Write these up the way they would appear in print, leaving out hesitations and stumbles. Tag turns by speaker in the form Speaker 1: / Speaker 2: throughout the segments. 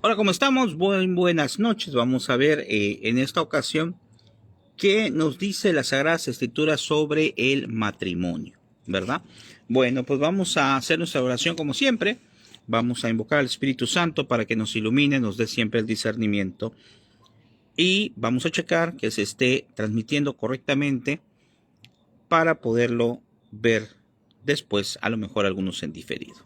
Speaker 1: Hola, ¿cómo estamos? Buenas noches. Vamos a ver en esta ocasión qué nos dice las Sagradas Escrituras sobre el matrimonio, ¿verdad? Bueno, pues vamos a hacer nuestra oración como siempre. Vamos a invocar al Espíritu Santo para que nos ilumine, nos dé siempre el discernimiento. Y vamos a checar que se esté transmitiendo correctamente para poderlo ver después, a lo mejor algunos en diferido.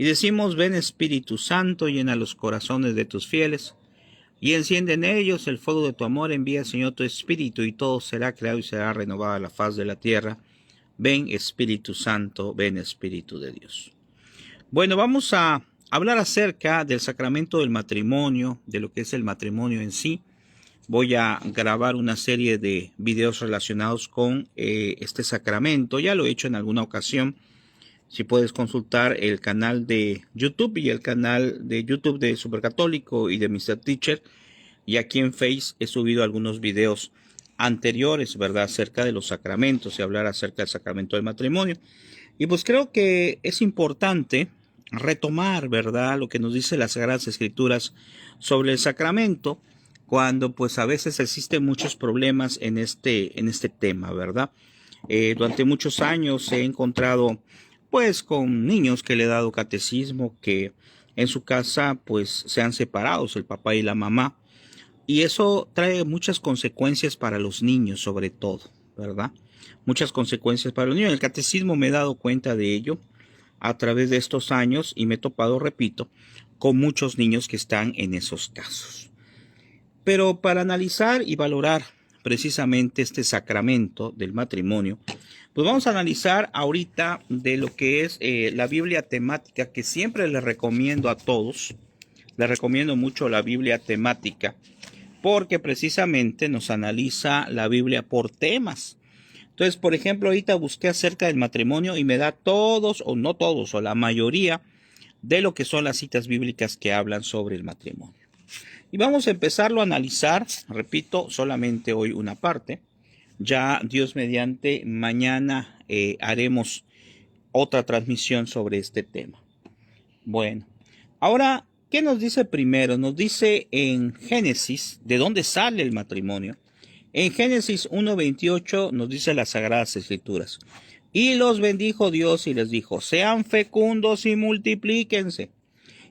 Speaker 1: Y decimos: ven Espíritu Santo, llena los corazones de tus fieles y enciende en ellos el fuego de tu amor. Envía, Señor, tu Espíritu y todo será creado y será renovada la faz de la tierra. Ven Espíritu Santo, ven Espíritu de Dios. Bueno, vamos a hablar acerca del sacramento del matrimonio, de lo que es el matrimonio en sí. Voy a grabar una serie de videos relacionados con este sacramento. Ya lo he hecho en alguna ocasión. Si puedes consultar el canal de YouTube y el canal de YouTube de Supercatólico y de Mr. Teacher. Y aquí en Face he subido algunos videos anteriores, ¿verdad? Acerca de los sacramentos y hablar acerca del sacramento del matrimonio. Y pues creo que es importante retomar, ¿verdad?, lo que nos dice las Sagradas Escrituras sobre el sacramento, cuando pues a veces existen muchos problemas en este tema, ¿verdad? Durante muchos años he encontrado pues con niños que le he dado catecismo, que en su casa pues se han separado el papá y la mamá, y eso trae muchas consecuencias para los niños, sobre todo, ¿verdad? Muchas consecuencias para los niños. El catecismo me he dado cuenta de ello a través de estos años y me he topado, repito, con muchos niños que están en esos casos. Pero para analizar y valorar precisamente este sacramento del matrimonio, pues vamos a analizar ahorita de lo que es la Biblia temática, que siempre les recomiendo a todos. Les recomiendo mucho la Biblia temática, porque precisamente nos analiza la Biblia por temas. Entonces, por ejemplo, ahorita busqué acerca del matrimonio y me da todos, o no todos, o la mayoría de lo que son las citas bíblicas que hablan sobre el matrimonio. Y vamos a empezarlo a analizar, repito, solamente hoy una parte. Ya Dios mediante, mañana haremos otra transmisión sobre este tema. Bueno, ahora, ¿qué nos dice primero? Nos dice en Génesis, ¿de dónde sale el matrimonio? En Génesis 1:28 nos dice las Sagradas Escrituras: y los bendijo Dios y les dijo: sean fecundos y multiplíquense,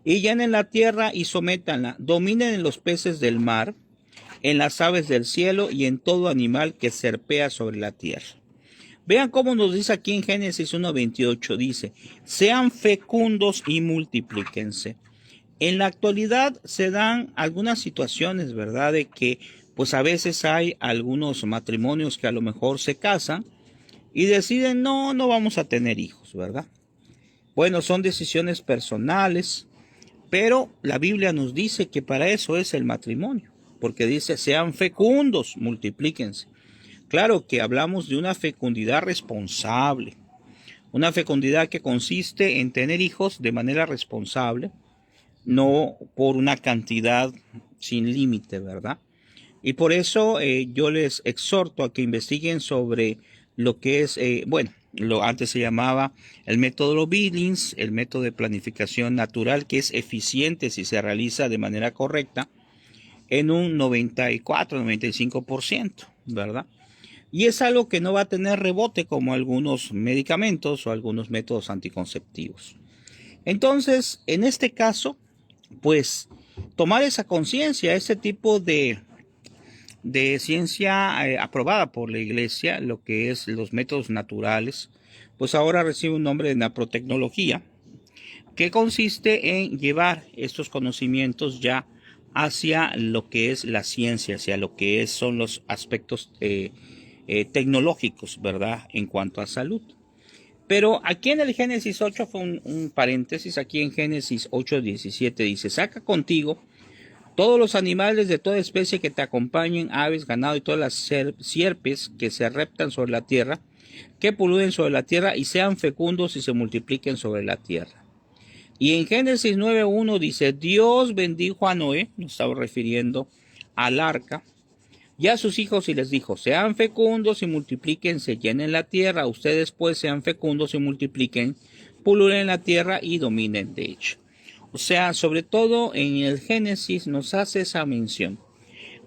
Speaker 1: y llenen la tierra y sométanla, dominen en los peces del mar, en las aves del cielo y en todo animal que serpea sobre la tierra. Vean cómo nos dice aquí en Génesis 1:28, dice: sean fecundos y multiplíquense. En la actualidad se dan algunas situaciones, ¿verdad?, de que pues a veces hay algunos matrimonios que a lo mejor se casan y deciden no vamos a tener hijos, ¿verdad? Bueno, son decisiones personales, pero la Biblia nos dice que para eso es el matrimonio, porque dice: sean fecundos, multiplíquense. Claro que hablamos de una fecundidad responsable, una fecundidad que consiste en tener hijos de manera responsable, no por una cantidad sin límite, ¿verdad? Y por eso yo les exhorto a que investiguen sobre lo que es, lo antes se llamaba el método Billings, el método de planificación natural, que es eficiente si se realiza de manera correcta en un 94-95%, ¿verdad? Y es algo que no va a tener rebote como algunos medicamentos o algunos métodos anticonceptivos. Entonces, en este caso, pues tomar esa conciencia, ese tipo de ciencia aprobada por la Iglesia, lo que es los métodos naturales, pues ahora recibe un nombre de naprotecnología, que consiste en llevar estos conocimientos ya hacia lo que es la ciencia, hacia lo que son los aspectos tecnológicos, ¿verdad?, en cuanto a salud. Pero aquí en el Génesis 8 fue un paréntesis. Aquí en Génesis 8:17 dice: saca contigo todos los animales de toda especie que te acompañen, aves, ganado y todas las sierpes que se reptan sobre la tierra, que puluden sobre la tierra y sean fecundos y se multipliquen sobre la tierra. Y en Génesis 9:1 dice: Dios bendijo a Noé, nos estaba refiriendo al arca, y a sus hijos, y les dijo: sean fecundos y multiplíquense, llenen la tierra, ustedes pues sean fecundos y multipliquen, pululen la tierra y dominen de hecho. O sea, sobre todo en el Génesis nos hace esa mención,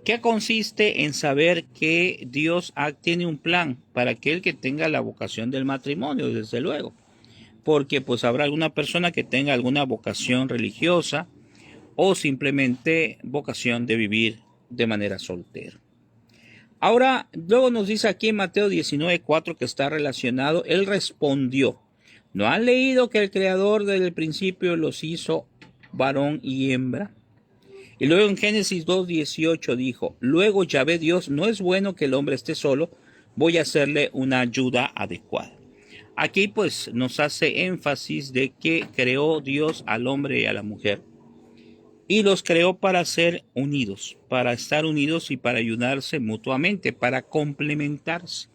Speaker 1: que consiste en saber que Dios tiene un plan para aquel que tenga la vocación del matrimonio, desde luego. Porque pues habrá alguna persona que tenga alguna vocación religiosa o simplemente vocación de vivir de manera soltera. Ahora, luego nos dice aquí en Mateo 19:4 que está relacionado, él respondió, ¿no han leído que el Creador desde el principio los hizo varón y hembra? Y luego en Génesis 2:18 dijo, luego Yahvé Dios, no es bueno que el hombre esté solo, voy a hacerle una ayuda adecuada. Aquí pues nos hace énfasis de que creó Dios al hombre y a la mujer y los creó para ser unidos, para estar unidos y para ayudarse mutuamente, para complementarse,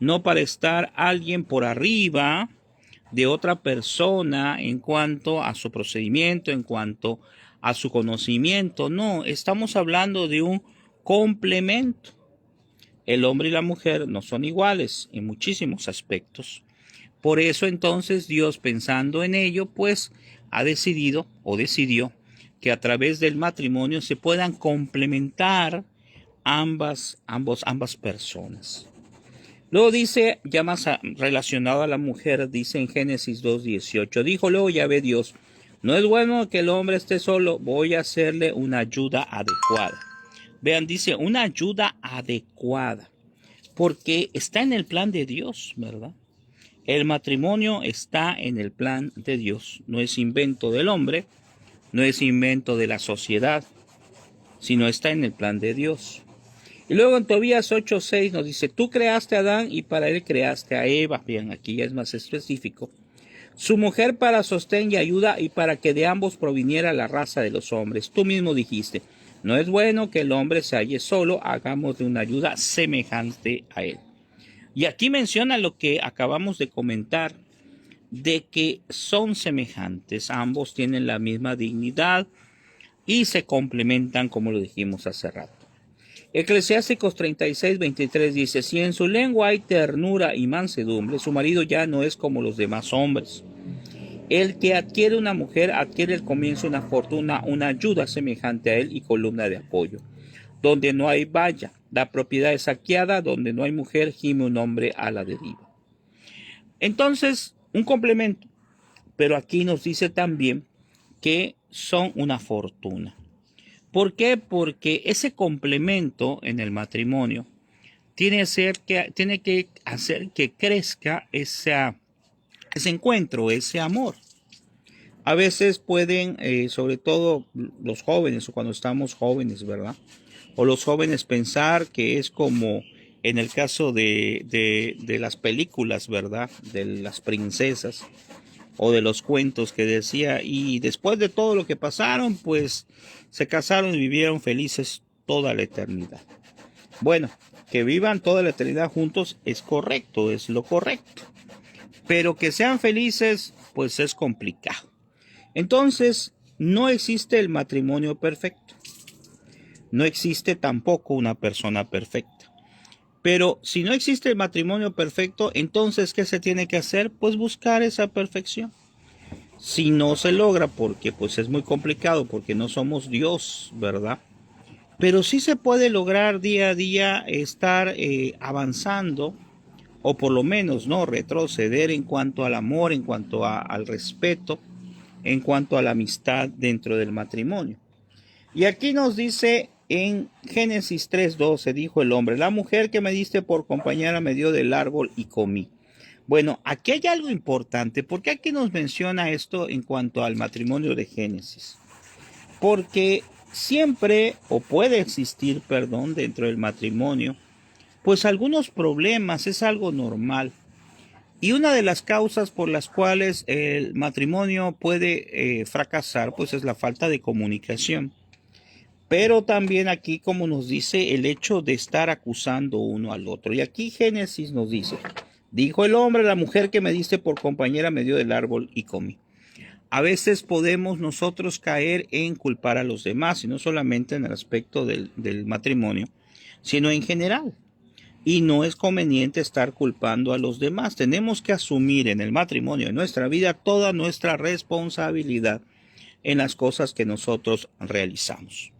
Speaker 1: no para estar alguien por arriba de otra persona en cuanto a su procedimiento, en cuanto a su conocimiento. No, estamos hablando de un complemento. El hombre y la mujer no son iguales en muchísimos aspectos. Por eso entonces Dios, pensando en ello, pues ha decidido o decidió que a través del matrimonio se puedan complementar ambas personas. Luego dice, ya más relacionado a la mujer, dice en Génesis 2:18, dijo luego Yahvé Dios, no es bueno que el hombre esté solo, voy a hacerle una ayuda adecuada. Vean, dice una ayuda adecuada, porque está en el plan de Dios, ¿verdad? El matrimonio está en el plan de Dios, no es invento del hombre, no es invento de la sociedad, sino está en el plan de Dios. Y luego en Tobías 8:6 nos dice, tú creaste a Adán y para él creaste a Eva. Bien, aquí ya es más específico. Su mujer para sostén y ayuda y para que de ambos proviniera la raza de los hombres. Tú mismo dijiste, no es bueno que el hombre se halle solo, hagamos de una ayuda semejante a él. Y aquí menciona lo que acabamos de comentar, de que son semejantes, ambos tienen la misma dignidad y se complementan como lo dijimos hace rato. Eclesiásticos 36:23 dice, si en su lengua hay ternura y mansedumbre, su marido ya no es como los demás hombres. El que adquiere una mujer adquiere el comienzo una fortuna, una ayuda semejante a él y columna de apoyo. Donde no hay valla, la propiedad es saqueada, donde no hay mujer gime un hombre a la deriva. Entonces, un complemento, pero aquí nos dice también que son una fortuna. ¿Por qué? Porque ese complemento en el matrimonio tiene que hacer que crezca ese encuentro, ese amor. A veces pueden, sobre todo los jóvenes o cuando estamos jóvenes, ¿verdad? O los jóvenes pensar que es como en el caso de las películas, ¿verdad? De las princesas o de los cuentos que decía, y después de todo lo que pasaron, pues se casaron y vivieron felices toda la eternidad. Bueno, que vivan toda la eternidad juntos es correcto, es lo correcto. Pero que sean felices, pues es complicado. Entonces, no existe el matrimonio perfecto. No existe tampoco una persona perfecta. Pero si no existe el matrimonio perfecto, entonces, ¿qué se tiene que hacer? Pues buscar esa perfección. Si no se logra, porque pues es muy complicado, porque no somos Dios, ¿verdad? Pero sí se puede lograr día a día estar avanzando, o por lo menos no retroceder en cuanto al amor, en cuanto al respeto, en cuanto a la amistad dentro del matrimonio. Y aquí nos dice en Génesis 3:12, dijo el hombre, la mujer que me diste por compañera me dio del árbol y comí. Bueno, aquí hay algo importante. ¿Por qué aquí nos menciona esto en cuanto al matrimonio de Génesis? Porque siempre, o puede existir, perdón, dentro del matrimonio, pues algunos problemas, es algo normal. Y una de las causas por las cuales el matrimonio puede fracasar, pues es la falta de comunicación. Pero también aquí, como nos dice, el hecho de estar acusando uno al otro. Y aquí Génesis nos dice, dijo el hombre, la mujer que me diste por compañera me dio del árbol y comí. A veces podemos nosotros caer en culpar a los demás, y no solamente en el aspecto del matrimonio, sino en general. Y no es conveniente estar culpando a los demás. Tenemos que asumir en el matrimonio, en nuestra vida, toda nuestra responsabilidad. en las cosas que nosotros realizamos.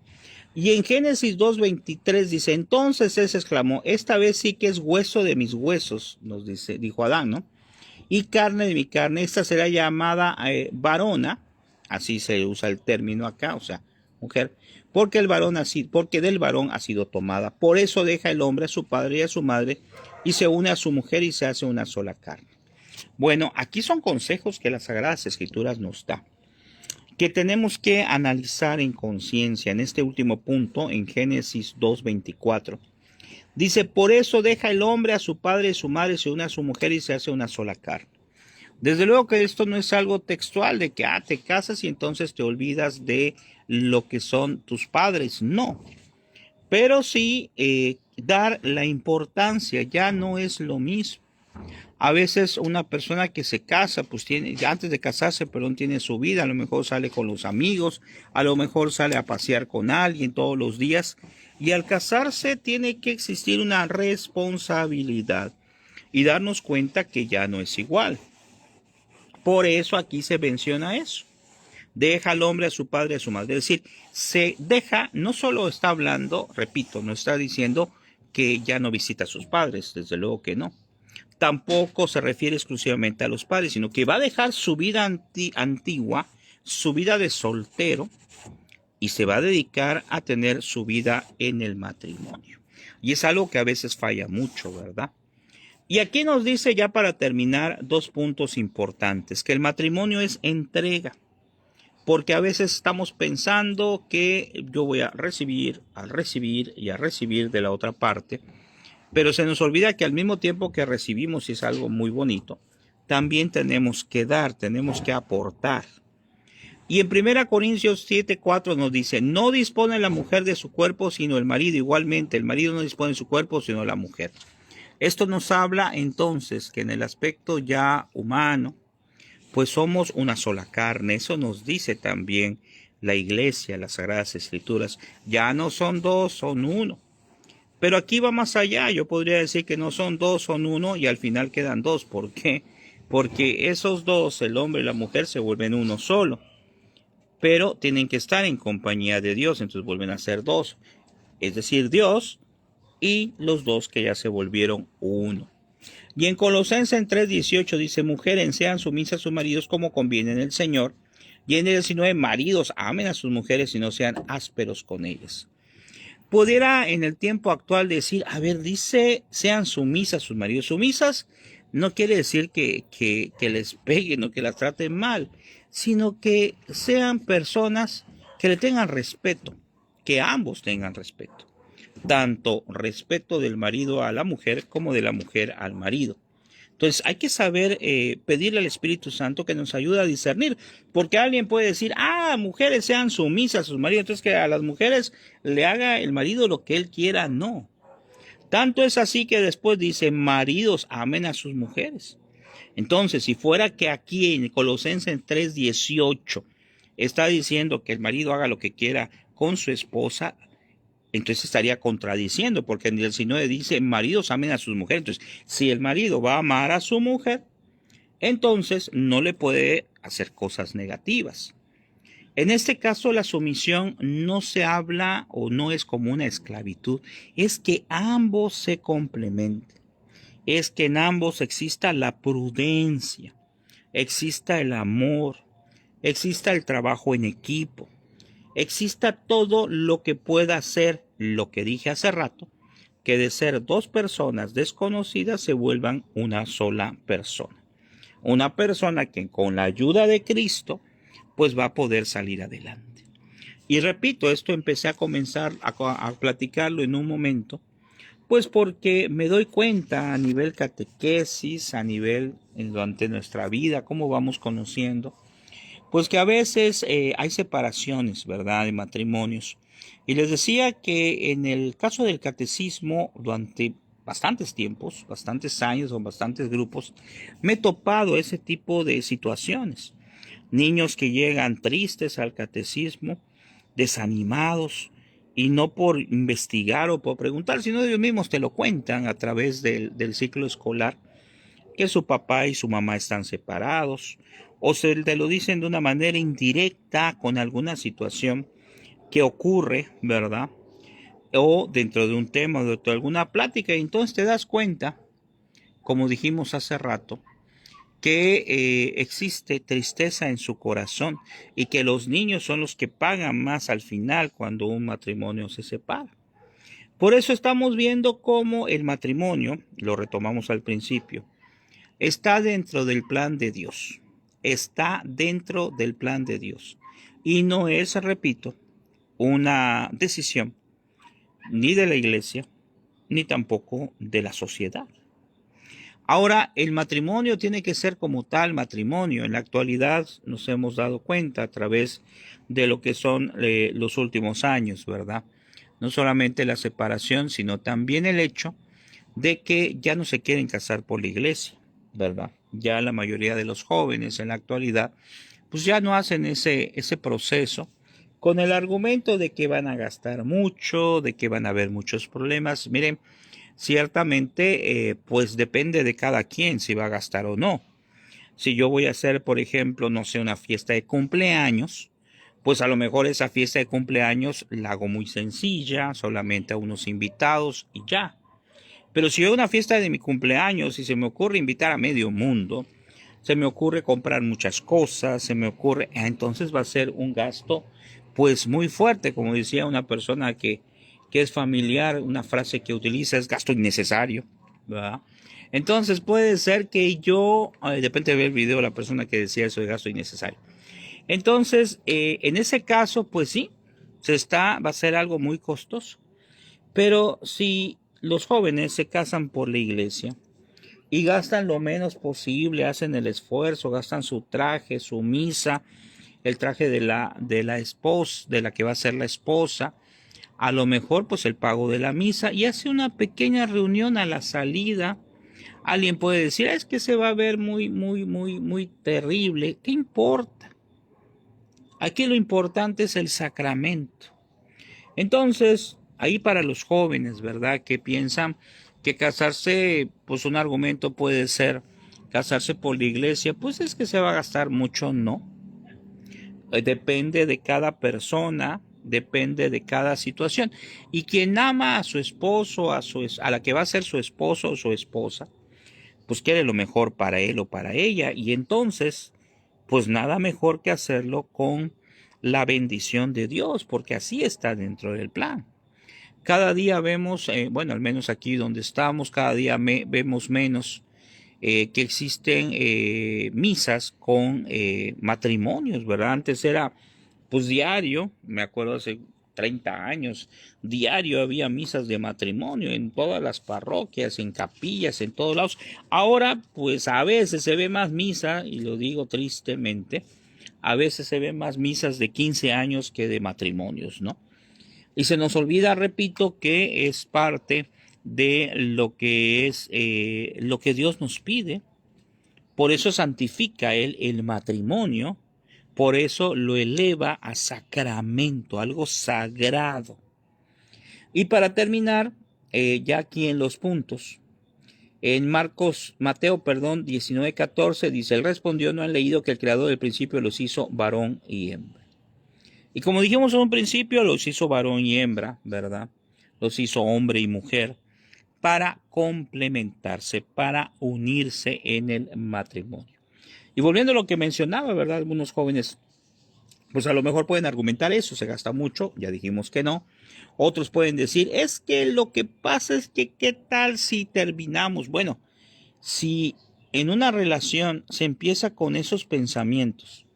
Speaker 1: Y en Génesis 2:23 dice, entonces él se exclamó, esta vez sí que es hueso de mis huesos, dijo Adán, ¿no? Y carne de mi carne, esta será llamada varona, así se usa el término acá, o sea, mujer, porque del varón ha sido tomada. Por eso deja el hombre a su padre y a su madre y se une a su mujer y se hace una sola carne. Bueno, aquí son consejos que las Sagradas Escrituras nos dan, que tenemos que analizar en conciencia en este último punto, en Génesis 2:24. Dice, por eso deja el hombre a su padre y su madre, se une a su mujer y se hace una sola carne. Desde luego que esto no es algo textual de que te casas y entonces te olvidas de lo que son tus padres, no. Pero sí dar la importancia, ya no es lo mismo. A veces una persona que se casa, pues antes de casarse, perdón, tiene su vida, a lo mejor sale con los amigos, a lo mejor sale a pasear con alguien todos los días, y al casarse tiene que existir una responsabilidad y darnos cuenta que ya no es igual. Por eso aquí se menciona eso. Deja al hombre a su padre y a su madre. Es decir, se deja, no solo está hablando, repito, no está diciendo que ya no visita a sus padres, desde luego que no. Tampoco se refiere exclusivamente a los padres, sino que va a dejar su vida antigua, su vida de soltero, y se va a dedicar a tener su vida en el matrimonio. Y es algo que a veces falla mucho, ¿verdad? Y aquí nos dice, ya para terminar, dos puntos importantes, que el matrimonio es entrega, porque a veces estamos pensando que yo voy a recibir y a recibir de la otra parte, pero se nos olvida que al mismo tiempo que recibimos, y es algo muy bonito, también tenemos que dar, tenemos que aportar. Y en 1 Corintios 7:4 nos dice, no dispone la mujer de su cuerpo sino el marido, igualmente el marido no dispone de su cuerpo sino la mujer. Esto nos habla entonces que en el aspecto ya humano, pues somos una sola carne. Eso nos dice también la Iglesia, las Sagradas Escrituras. Ya no son dos, son uno. Pero aquí va más allá. Yo podría decir que no son dos, son uno y al final quedan dos. ¿Por qué? Porque esos dos, el hombre y la mujer, se vuelven uno solo. Pero tienen que estar en compañía de Dios, entonces vuelven a ser dos. Es decir, Dios y los dos que ya se volvieron uno. Y en Colosenses 3:18 dice, mujeres sean sumisas a sus maridos como conviene en el Señor. Y en el 19, maridos amen a sus mujeres y no sean ásperos con ellas. Pudiera en el tiempo actual decir, a ver, dice, sean sumisas a sus maridos. Sumisas no quiere decir que les peguen o que las traten mal, sino que sean personas que le tengan respeto, que ambos tengan respeto. Tanto respeto del marido a la mujer como de la mujer al marido. Entonces hay que saber pedirle al Espíritu Santo que nos ayude a discernir, porque alguien puede decir, mujeres sean sumisas a sus maridos, entonces que a las mujeres le haga el marido lo que él quiera. No. Tanto es así que después dice, maridos amen a sus mujeres. Entonces, si fuera que aquí en Colosenses 3:18 está diciendo que el marido haga lo que quiera con su esposa, entonces estaría contradiciendo, porque en el 19 dice, maridos amen a sus mujeres. Entonces, si el marido va a amar a su mujer, entonces no le puede hacer cosas negativas. En este caso, la sumisión no se habla o no es como una esclavitud, es que ambos se complementen, es que en ambos exista la prudencia, exista el amor, exista el trabajo en equipo, exista todo lo que pueda hacer lo que dije hace rato, que de ser dos personas desconocidas se vuelvan una sola persona. Una persona que con la ayuda de Cristo pues va a poder salir adelante. Y repito, esto empecé a comenzar a platicarlo en un momento, pues porque me doy cuenta a nivel catequesis, a nivel durante nuestra vida, cómo vamos conociendo, pues que a veces hay separaciones, ¿verdad?, de matrimonios. Y les decía que en el caso del catecismo, durante bastantes tiempos, bastantes años o bastantes grupos, me he topado ese tipo de situaciones. Niños que llegan tristes al catecismo, desanimados, y no por investigar o por preguntar, sino ellos mismos te lo cuentan a través del ciclo escolar, que su papá y su mamá están separados, o se te lo dicen de una manera indirecta con alguna situación que ocurre, ¿verdad? O dentro de un tema o dentro de alguna plática, y entonces te das cuenta, como dijimos hace rato, que existe tristeza en su corazón y que los niños son los que pagan más al final cuando un matrimonio se separa. Por eso estamos viendo cómo el matrimonio, lo retomamos al principio, está dentro del plan de Dios. Está dentro del plan de Dios. Y no es, repito, una decisión ni de la iglesia, ni tampoco de la sociedad. Ahora, el matrimonio tiene que ser como tal matrimonio. En la actualidad nos hemos dado cuenta a través de lo que son los últimos años, ¿verdad? No solamente la separación, sino también el hecho de que ya no se quieren casar por la iglesia, ¿verdad? Ya la mayoría de los jóvenes en la actualidad, pues ya no hacen ese proceso con el argumento de que van a gastar mucho, de que van a haber muchos problemas. Miren, ciertamente, pues depende de cada quien si va a gastar o no. Si yo voy a hacer, por ejemplo, no sé, una fiesta de cumpleaños, pues a lo mejor esa fiesta de cumpleaños la hago muy sencilla, solamente a unos invitados y ya. Pero si hay una fiesta de mi cumpleaños y se me ocurre invitar a medio mundo, se me ocurre comprar muchas cosas, se me ocurre, entonces va a ser un gasto pues muy fuerte, como decía una persona que es familiar, una frase que utiliza es gasto innecesario, ¿verdad? Entonces puede ser que yo, depende de ver el video de la persona que decía eso de gasto innecesario. Entonces, en ese caso, pues sí, va a ser algo muy costoso. Pero si los jóvenes se casan por la iglesia y gastan lo menos posible, hacen el esfuerzo, gastan su traje, su misa, el traje de la esposa, de la que va a ser la esposa, a lo mejor pues el pago de la misa y hace una pequeña reunión a la salida. Alguien puede decir, es que se va a ver muy terrible. ¿Qué importa? Aquí lo importante es el sacramento. Entonces, ahí para los jóvenes, ¿verdad? Que piensan que casarse, pues un argumento puede ser casarse por la iglesia, pues es que se va a gastar mucho, no. Depende de cada persona, depende de cada situación. Y quien ama a su esposo, a la que va a ser su esposo o su esposa, pues quiere lo mejor para él o para ella. Y entonces, pues nada mejor que hacerlo con la bendición de Dios, porque así está dentro del plan. Cada día vemos, bueno, al menos aquí donde estamos, cada día vemos menos que existen misas con matrimonios, ¿verdad? Antes era pues diario, me acuerdo hace 30 años, diario había misas de matrimonio en todas las parroquias, en capillas, en todos lados. Ahora pues a veces se ve más misa, y lo digo tristemente, a veces se ven más misas de 15 años que de matrimonios, ¿no? Y se nos olvida, repito, que es parte de lo que es lo que Dios nos pide. Por eso santifica Él el matrimonio, por eso lo eleva a sacramento, algo sagrado. Y para terminar, ya aquí en los puntos, en Mateo 19:14 dice, Él respondió, no han leído que el Creador del principio los hizo varón y hembra. Y como dijimos en un principio, los hizo varón y hembra, ¿verdad? Los hizo hombre y mujer para complementarse, para unirse en el matrimonio. Y volviendo a lo que mencionaba, ¿verdad? Algunos jóvenes, pues a lo mejor pueden argumentar eso, se gasta mucho, ya dijimos que no. Otros pueden decir, es que lo que pasa es que, ¿qué tal si terminamos? Bueno, si en una relación se empieza con esos pensamientos,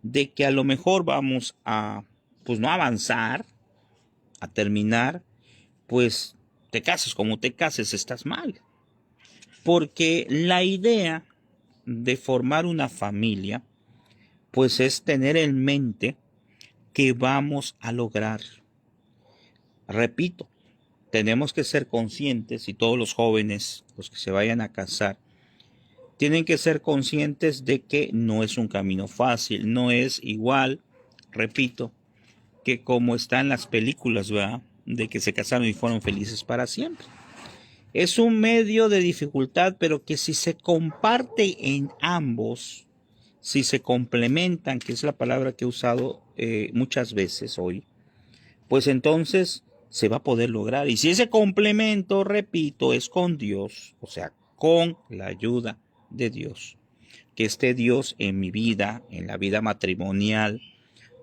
Speaker 1: de que a lo mejor vamos a, pues no avanzar, a terminar, pues te cases como te cases, estás mal. Porque la idea de formar una familia, pues es tener en mente que vamos a lograr. Repito, tenemos que ser conscientes, y todos los jóvenes, los que se vayan a casar, tienen que ser conscientes de que no es un camino fácil, no es igual, repito, que como está en las películas, ¿verdad? De que se casaron y fueron felices para siempre. Es un medio de dificultad, pero que si se comparte en ambos, si se complementan, que es la palabra que he usado muchas veces hoy, pues entonces se va a poder lograr. Y si ese complemento, repito, es con Dios, o sea, con la ayuda de Dios, que esté Dios en mi vida, en la vida matrimonial,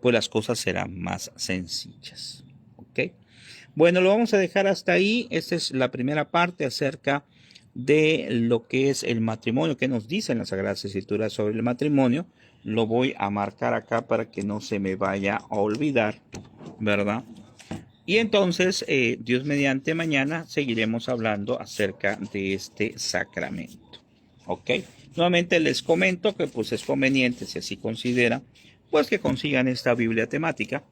Speaker 1: pues las cosas serán más sencillas. ¿Ok? Bueno, lo vamos a dejar hasta ahí. Esta es la primera parte acerca de lo que es el matrimonio, que nos dicen las Sagradas Escrituras sobre el matrimonio. Lo voy a marcar acá para que no se me vaya a olvidar, ¿verdad? Y entonces, Dios mediante, mañana seguiremos hablando acerca de este sacramento. ¿Ok? Nuevamente les comento que pues es conveniente, si así consideran, pues que consigan esta Biblia temática,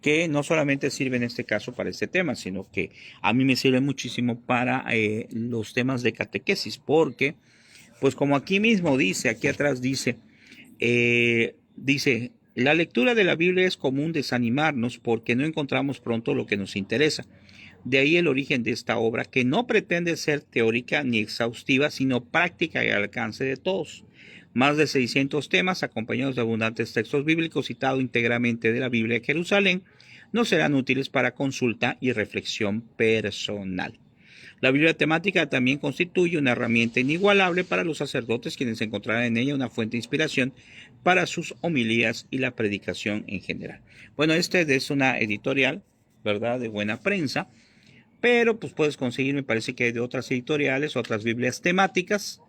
Speaker 1: que no solamente sirve en este caso para este tema, sino que a mí me sirve muchísimo para los temas de catequesis, porque pues como aquí mismo dice, aquí atrás dice, la lectura de la Biblia es común desanimarnos porque no encontramos pronto lo que nos interesa. De ahí el origen de esta obra, que no pretende ser teórica ni exhaustiva, sino práctica y al alcance de todos. Más de 600 temas, acompañados de abundantes textos bíblicos citados íntegramente de la Biblia de Jerusalén, nos serán útiles para consulta y reflexión personal. La Biblia temática también constituye una herramienta inigualable para los sacerdotes, quienes encontrarán en ella una fuente de inspiración para sus homilías y la predicación en general. Bueno, este es una editorial, ¿verdad?, de buena prensa, pero pues puedes conseguir, me parece que de otras editoriales, otras Biblias temáticas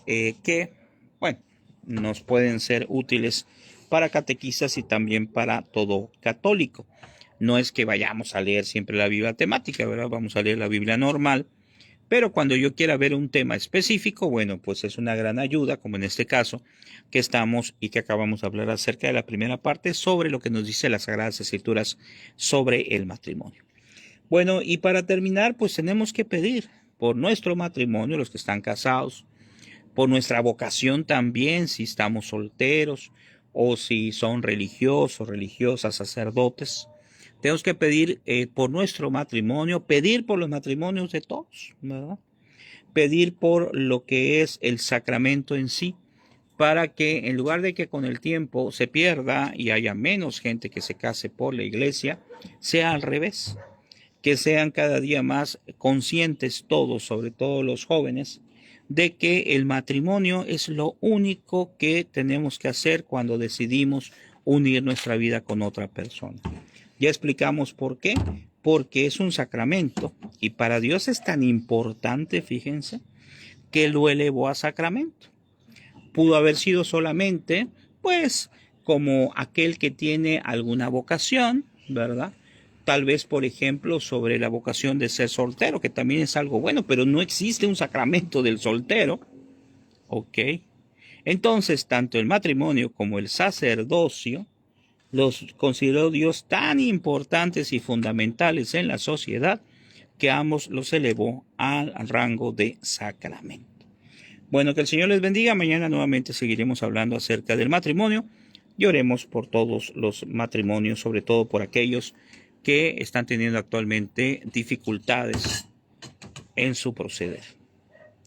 Speaker 1: que, bueno, nos pueden ser útiles para catequistas y también para todo católico. No es que vayamos a leer siempre la Biblia temática, ¿verdad? Vamos a leer la Biblia normal, pero cuando yo quiera ver un tema específico, bueno, pues es una gran ayuda, como en este caso, que estamos y que acabamos de hablar acerca de la primera parte sobre lo que nos dice las Sagradas Escrituras sobre el matrimonio. Bueno, y para terminar, pues tenemos que pedir por nuestro matrimonio, los que están casados, por nuestra vocación también, si estamos solteros o si son religiosos, religiosas, sacerdotes. Tenemos que pedir por nuestro matrimonio, pedir por los matrimonios de todos, ¿verdad? Pedir por lo que es el sacramento en sí, para que en lugar de que con el tiempo se pierda y haya menos gente que se case por la iglesia, sea al revés, que sean cada día más conscientes todos, sobre todo los jóvenes, de que el matrimonio es lo único que tenemos que hacer cuando decidimos unir nuestra vida con otra persona. Ya explicamos por qué, porque es un sacramento y para Dios es tan importante, fíjense, que lo elevó a sacramento. Pudo haber sido solamente, pues, como aquel que tiene alguna vocación, ¿verdad? Tal vez, por ejemplo, sobre la vocación de ser soltero, que también es algo bueno, pero no existe un sacramento del soltero, ¿ok? Entonces, tanto el matrimonio como el sacerdocio los consideró Dios tan importantes y fundamentales en la sociedad que ambos los elevó al rango de sacramento. Bueno, que el Señor les bendiga. Mañana nuevamente seguiremos hablando acerca del matrimonio y oremos por todos los matrimonios, sobre todo por aquellos que están teniendo actualmente dificultades en su proceder.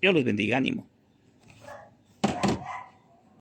Speaker 1: Dios los bendiga, ánimo.